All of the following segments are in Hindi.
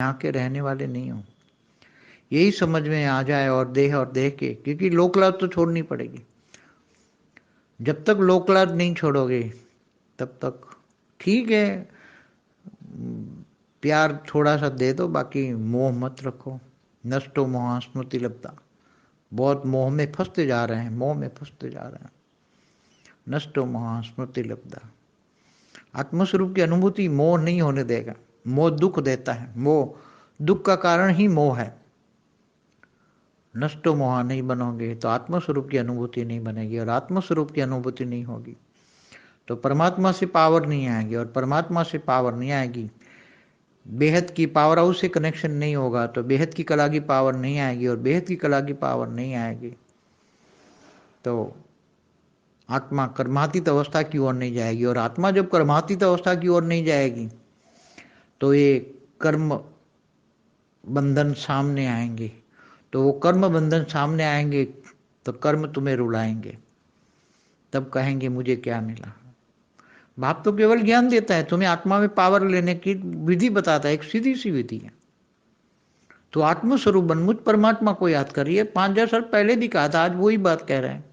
यहाँ के रहने वाले नहीं हो। यही समझ में आ जाए और देह के, क्योंकि लोकलाज तो छोड़नी पड़ेगी। जब तक लोकलाज नहीं छोड़ोगे तब तक ठीक है, प्यार थोड़ा सा दे दो, बाकी मोह मत रखो। नष्टो मोह स्मृति लब्धा। बहुत मोह में फंसते जा रहे हैं, मोह में फंसते जा रहे हैं। नष्टो मोह स्मृति लब्धा। आत्मस्वरूप की अनुभूति मोह नहीं होने देगा। मोह दुख देता है, मोह दुख का कारण ही मोह है। नष्टो मोह नहीं बनोगे तो आत्मस्वरूप की अनुभूति नहीं बनेगी, और आत्मस्वरूप की अनुभूति नहीं होगी तो परमात्मा से पावर नहीं आएगी, और परमात्मा से पावर नहीं आएगी, बेहद की पावर हाउस से कनेक्शन नहीं होगा तो बेहद की कला की पावर नहीं आएगी, और बेहद की कला की पावर नहीं आएगी तो आत्मा कर्मातीत अवस्था की ओर नहीं जाएगी। और आत्मा जब कर्मातीत अवस्था की ओर नहीं जाएगी तो ये कर्म बंधन सामने आएंगे। तो वो कर्म बंधन सामने आएंगे तो कर्म तुम्हें रुलाएंगे, तब कहेंगे मुझे क्या मिला। बाप तो केवल ज्ञान देता है, तुम्हें आत्मा में पावर लेने की विधि बताता है, एक सीधी सी विधि है। तो आत्मस्वरूप बन, मुझ परमात्मा को याद करिए। 5000 साल पहले भी कहा था, आज वही बात कह रहे हैं।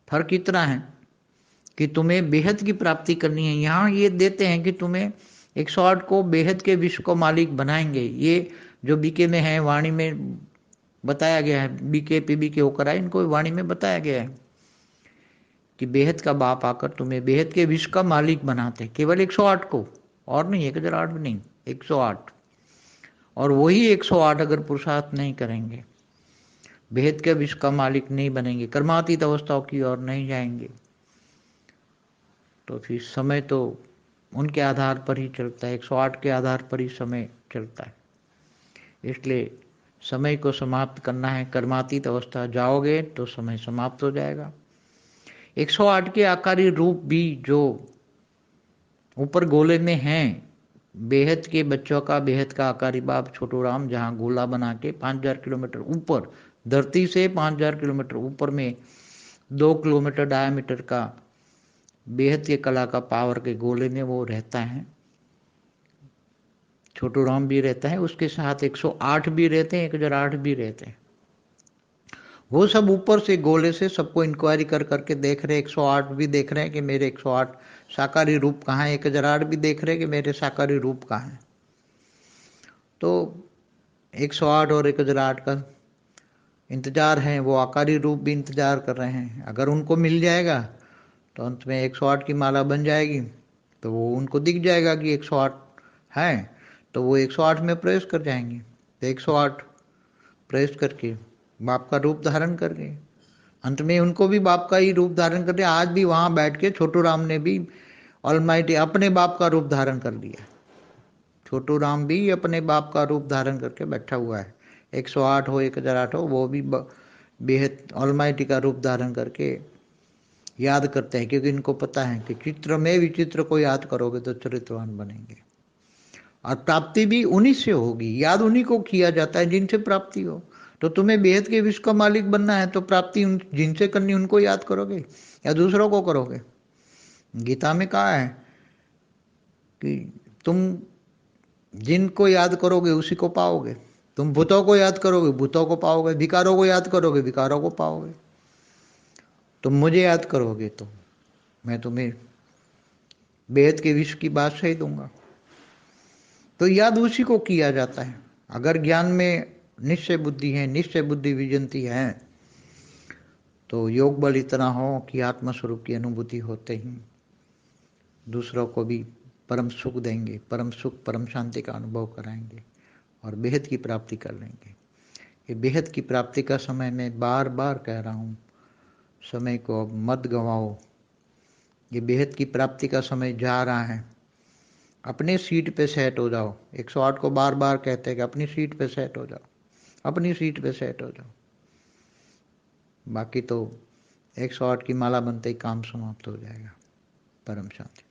फर्क इतना है कि तुम्हें बेहद की प्राप्ति करनी है। यहाँ ये देते हैं कि तुम्हें 108 को बेहद के विश्व को मालिक बनाएंगे। ये जो बीके में है, वाणी में बताया गया है, बीके पीबी के होकर आए, इनको वाणी में बताया गया है कि बेहद का बाप आकर तुम्हें बेहद के विश्व का मालिक बनाते, केवल 108 को, और नहीं 1008 भी नहीं, 108। और वही 108 अगर पुरुषार्थ नहीं करेंगे, बेहद के विश्व का मालिक नहीं बनेंगे, कर्मातीत अवस्थाओं की ओर नहीं जाएंगे, तो फिर समय तो उनके आधार पर ही चलता है, 108 के आधार पर ही समय चलता है। इसलिए समय को समाप्त करना है। कर्मातीत अवस्था जाओगे तो समय समाप्त हो जाएगा। 108 के आकारी रूप भी जो ऊपर गोले में हैं, बेहद के बच्चों का बेहद का आकारी बाप छोटू राम, जहाँ गोला बना के 5000 किलोमीटर ऊपर, धरती से 5000 किलोमीटर ऊपर में 2 किलोमीटर डायमीटर का बेहद के कला का पावर के गोले में वो रहता है। छोटू राम भी रहता है, उसके साथ 108 भी रहते हैं, 1008 भी रहते हैं। वो सब ऊपर से गोले से सबको इंक्वायरी कर करके देख रहे हैं। 108 भी देख रहे हैं कि मेरे 108 साकारी रूप कहाँ है, 1008 भी देख रहे हैं कि मेरे साकारी रूप कहाँ है। तो 108 और 1008 का इंतजार है, वो आकारी रूप भी इंतजार कर रहे हैं। अगर उनको मिल जाएगा तो अंत में 108 की माला बन जाएगी, तो वो उनको दिख जाएगा कि 108 है, तो वो 108 में प्रवेश कर जाएंगे। तो 108 प्रवेश करके बाप का रूप धारण करके अंत में उनको भी बाप का ही रूप धारण करते। आज भी वहां बैठ के छोटू राम ने भी ऑलमाइटी अपने बाप का रूप धारण कर लिया। छोटू राम भी अपने बाप का रूप धारण करके बैठा हुआ है। 108 हो 1008 हो, वो भी बेहद ऑलमाइटी का रूप धारण करके याद करते हैं, क्योंकि इनको पता है कि चित्र में विचित्र को याद करोगे तो चरित्रवान बनेंगे। और प्राप्ति भी उन्हीं से होगी, याद उन्हीं को किया जाता है जिनसे प्राप्ति हो। तो तुम्हें बेहद के विश्व का मालिक बनना है तो प्राप्ति जिनसे करनी उनको याद करोगे या दूसरों को करोगे। गीता में कहा है कि तुम जिनको याद करोगे उसी को पाओगे। तुम भूतों को याद करोगे भूतों को पाओगे, विकारों को याद करोगे विकारों को पाओगे। तुम मुझे याद करोगे तो मैं तुम्हें बेहद के विश्व की बादशाही दूंगा। तो याद उसी को किया जाता है। अगर ज्ञान में निश्चय बुद्धि है, निश्चय बुद्धि विजंती है, तो योग बल इतना हो कि आत्मस्वरूप की अनुभूति होते ही दूसरों को भी परम सुख देंगे, परम सुख परम शांति का अनुभव कराएंगे और बेहद की प्राप्ति कर लेंगे। ये बेहद की प्राप्ति का समय मैं बार बार कह रहा हूँ, समय को अब मत गंवाओ। ये बेहद की प्राप्ति का समय जा रहा है। अपने सीट पे सेट हो जाओ। 108 को बार बार कहते हैं कि अपनी सीट पे सेट हो जाओ, अपनी सीट पे सेट हो जाओ। बाकी तो 108 की माला बनते ही काम समाप्त हो जाएगा। परम शांति।